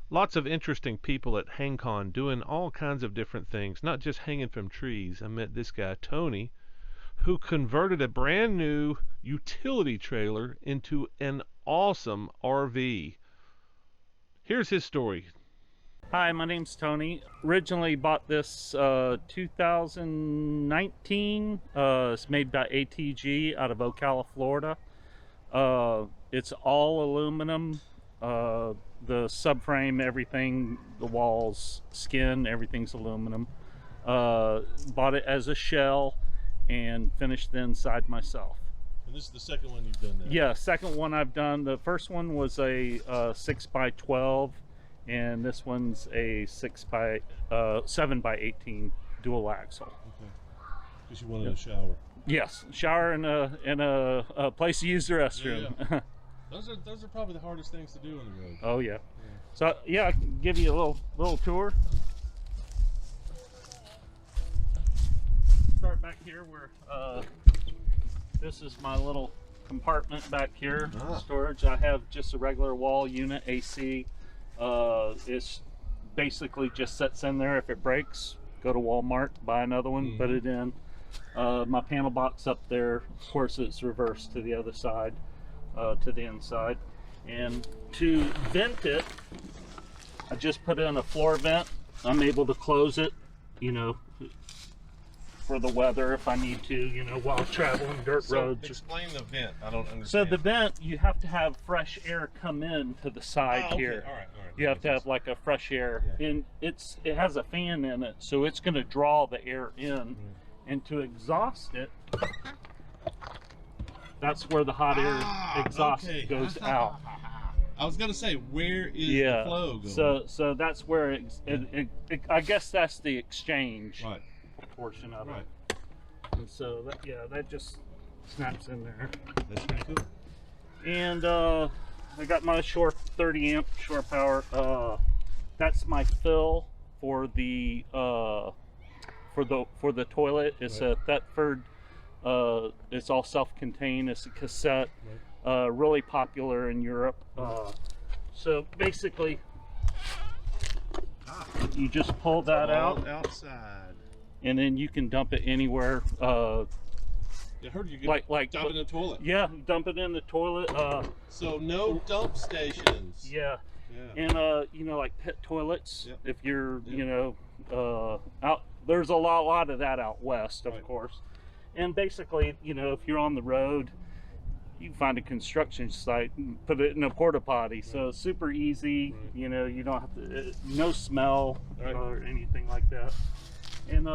Lots of interesting people at HangCon doing all kinds of different things, not just hanging from trees. I met this guy, Tony, who converted a brand new utility trailer into an awesome RV. Here's his story. Hi, my name's Tony. Originally bought this 2019. It's made by ATG out of Ocala, Florida. It's all aluminum. The subframe, everything, the walls, skin, everything's aluminum. Bought it as a shell and finished the inside myself. And this is the second one you've done now? Yeah, second one I've done. The first one was a 6x12. And this one's a 7x18 dual axle. Okay. Because you wanted a shower. Yes, shower and a place to use the restroom. Yeah. Those are probably the hardest things to do on the road. Oh yeah. So yeah, I can give you a little tour. Start back here where this is my little compartment back here. Storage. I have just a regular wall unit AC. It's basically just sits in there. If it breaks, go to Walmart, buy another one, put it in. My panel box up there, of course, it's reversed to the other side, to the inside. And to vent it, I just put in a floor vent. I'm able to close it, you know, for the weather if I need to, you know, while traveling dirt roads. Explain the vent. I don't understand. So the vent, you have to have fresh air come in to the side here. All right. You have to have like a fresh air, and it has a fan in it, so it's going to draw the air in, and to exhaust it, that's where the hot air exhaust goes out. I was going to say, where is the flow going? So that's where I guess that's the exchange portion of it. And so that just snaps in there. That's pretty cool. And I got my 30 amp shore power. That's my fill for the toilet. It's a Thetford. It's all self-contained. It's a cassette. Really popular in Europe. So basically, you just pull that out outside, and then you can dump it anywhere. I heard you could like dump it in the toilet. Yeah, dump it in the toilet. So no dump stations. Yeah. And you know, like pet toilets. If you're, you know, out there's a lot of that out west, of course. And basically, you know, if you're on the road, you can find a construction site and put it in a porta potty. So it's super easy. You know, you don't have to, no smell or anything like that. And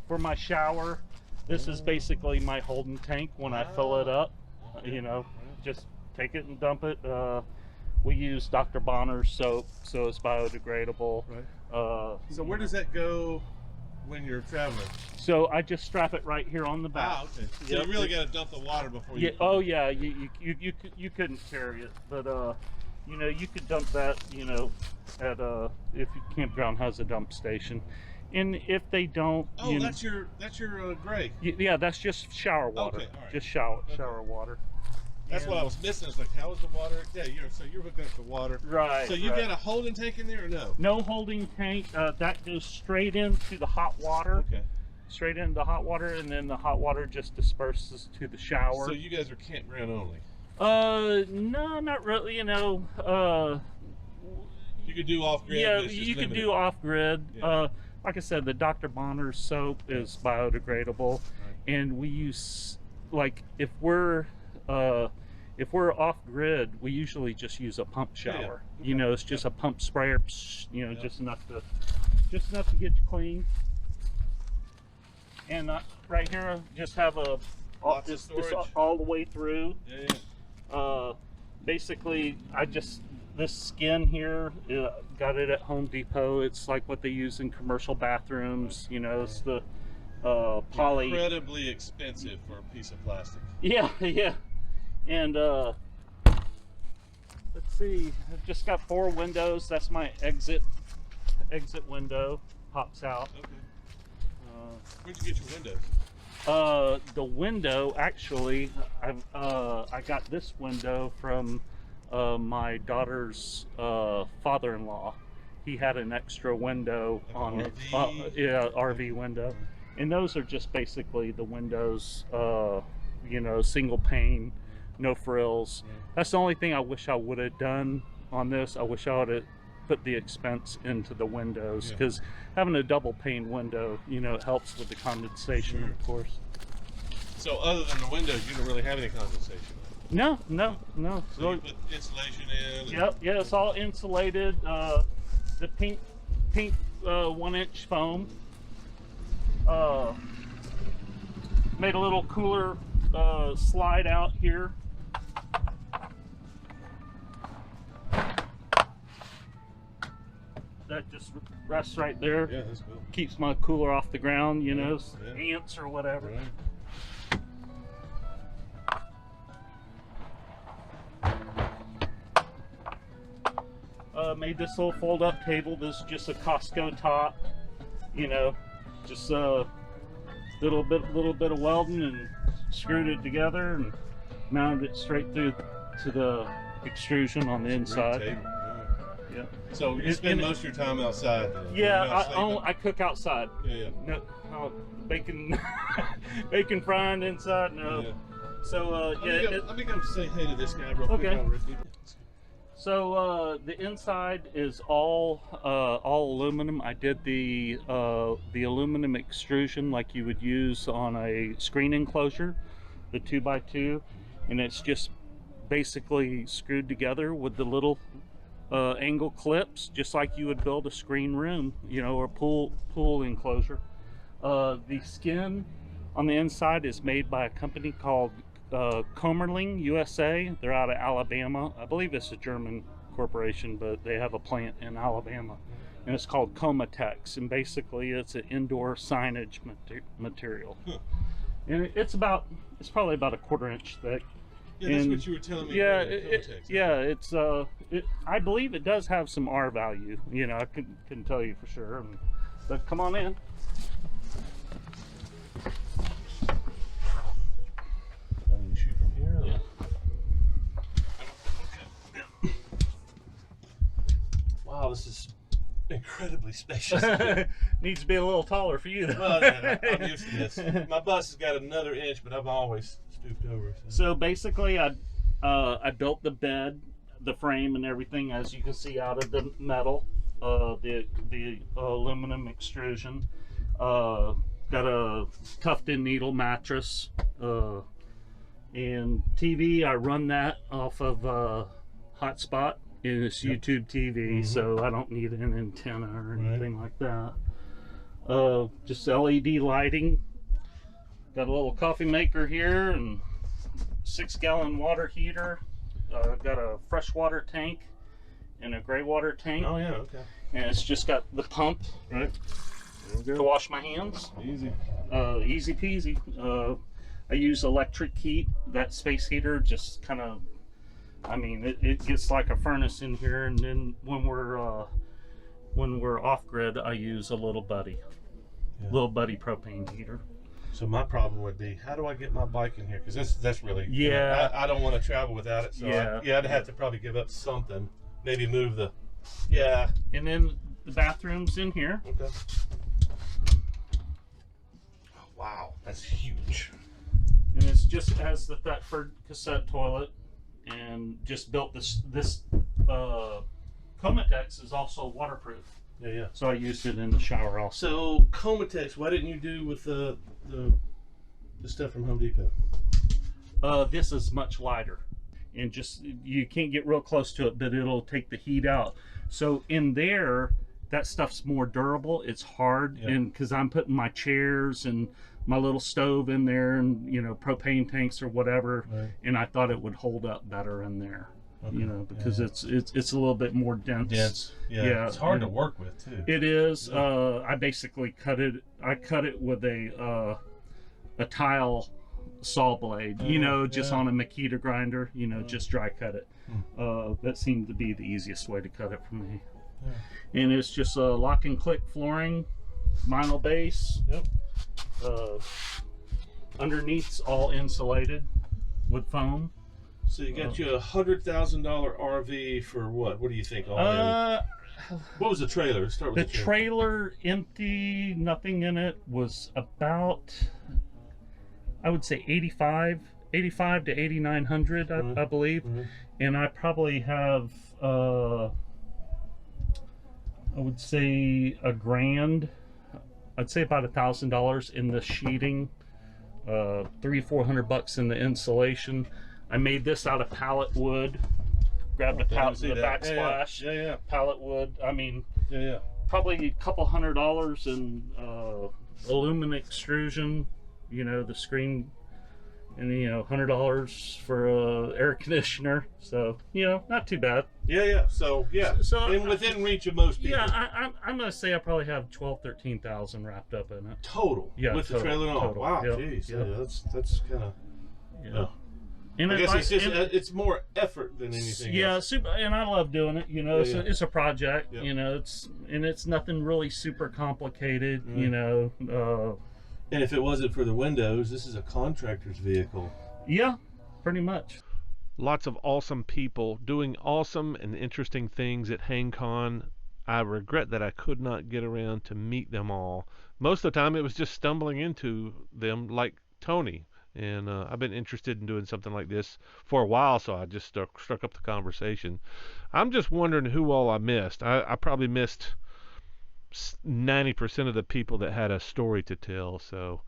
for my shower, this is basically my holding tank when I fill it up. You know, just take it and dump it. We use Dr. Bonner's soap, so it's biodegradable. So where does that go when you're traveling? So I just strap it right here on the back. Okay. So you really got to dump the water before you. Oh yeah, you couldn't carry it, but you know, you could dump that, you know, at if your campground has a dump station. And if they don't, that's your gray. Yeah, that's just shower water. Okay, all right. Just shower water. That's what I was missing. It's like, how is the water? Yeah, you're hooking up the water. Right. So you got a holding tank in there or no? No holding tank. That goes straight into the hot water. Okay. Straight into the hot water, and then the hot water just disperses to the shower. So you guys are campground only? No, not really. You know, you could do off grid. Yeah, you could do off grid. Yeah. Like I said, the Dr. Bonner's soap is biodegradable, and we use, like, if we're off grid, we usually just use a pump shower. You know, it's just a pump sprayer. You know, just enough to get you clean. And right here, I just have this all the way through. Basically, this skin here, got it at Home Depot. It's like what they use in commercial bathrooms. You know, it's the poly. Incredibly expensive for a piece of plastic. Yeah. And let's see, I've just got 4 windows. That's my exit window. Pops out. Okay. Where'd you get your windows? The window, actually, I got this window from my daughter's father-in-law. He had an extra window on it, yeah, RV window, and those are just basically the windows, you know, single pane, no frills. That's the only thing I wish I would have done on this. I wish I would have put the expense into the windows, because having a double pane window, you know, it helps with the condensation, of course. So other than the windows, you don't really have any condensation? No. So you put insulation in? Yep, yeah, it's all insulated. The pink 1-inch foam. Made a little cooler slide out here. That just rests right there. Yeah, that's cool. Keeps my cooler off the ground, you know, ants or whatever. Right. Made this little fold-up table. This is just a Costco top, you know, just a little bit of welding and screwed it together and mounted it straight through to the extrusion on the inside. Yeah. So you spend most of your time outside then? Yeah, I cook outside. Yeah. No, bacon frying inside. No. Yeah. So let me go say hey to this guy real quick. Okay. So the inside is all aluminum. I did the aluminum extrusion like you would use on a screen enclosure, the 2x2, and it's just basically screwed together with the little angle clips, just like you would build a screen room, you know, or pool enclosure. The skin on the inside is made by a company called Comerling USA. They're out of Alabama. I believe it's a German corporation, but they have a plant in Alabama, and it's called Comatex, and basically it's an indoor signage material. And it's probably about a 1/4 inch thick. Yeah, that's what you were telling me. It's I believe it does have some R value, you know. I couldn't tell you for sure, but come on in. Shoot from here? Yeah. Wow, this is incredibly spacious. Needs to be a little taller for you, though. Well, yeah, I'm used to this. My bus has got another inch, but I've always stooped over. So basically, I built the bed, the frame, and everything, as you can see, out of the metal, the aluminum extrusion. Got a tufted needle mattress. And TV, I run that off of hotspot, and it's YouTube TV, so I don't need an antenna or anything like that. Just LED lighting. Got a little coffee maker here and 6-gallon water heater. Got a freshwater tank and a gray water tank. Oh yeah, okay. And it's just got the pump to wash my hands. Easy. Easy peasy. I use electric heat. That space heater just kind of, I mean, it gets like a furnace in here, and then when we're off grid, I use a little buddy propane heater. So my problem would be, how do I get my bike in here? Because that's really, I don't want to travel without it. So I'd have to probably give up something. Maybe move the, And then the bathroom's in here. Okay. Wow, that's huge. And it's just has the Thetford cassette toilet, and just built this Comatex is also waterproof. Yeah. So I used it in the shower also. So Comatex, why didn't you do with the stuff from Home Depot? This is much lighter, and just you can't get real close to it, but it'll take the heat out. So in there, that stuff's more durable. It's hard, and because I'm putting my chairs and my little stove in there, and you know, propane tanks or whatever, and I thought it would hold up better in there. Okay. You know, because it's a little bit more dense. Yeah. It's hard to work with too. It is. I basically cut it. I cut it with a tile saw blade. You know, just on a Makita grinder. You know, just dry cut it. That seemed to be the easiest way to cut it for me. And it's just a lock and click flooring, vinyl base. Underneath's all insulated with foam. So you got you $100,000 RV for what? What do you think? What was the trailer? Let's start with the trailer empty, nothing in it, was about, I would say 85 to 8,900, I believe. And I probably have, I would say $1,000. I'd say about $1,000 in the sheeting, $300-400 in the insulation. I made this out of pallet wood. Grabbed a pallet, the backsplash, pallet wood. I mean, probably a couple $100 in aluminum extrusion. You know, the screen, and $100 for a air conditioner. So not too bad. So and within reach of most people. I'm gonna say I probably have 12,000-13,000 wrapped up in it total. With the trailer and all. Total. Wow, geez, that's kind of. And I guess it's more effort than anything else. Super, and I love doing it. It's a project. It's nothing really super complicated. And if it wasn't for the windows, this is a contractor's vehicle. Yeah, pretty much. Lots of awesome people doing awesome and interesting things at HangCon. I regret that I could not get around to meet them all. Most of the time it was just stumbling into them, like Tony. And I've been interested in doing something like this for a while, so I just struck up the conversation. I'm just wondering who all I missed. I probably missed 90% of the people that had a story to tell. So,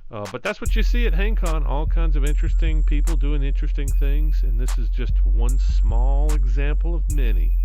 but that's what you see at HangCon, all kinds of interesting people doing interesting things, and this is just one small example of many.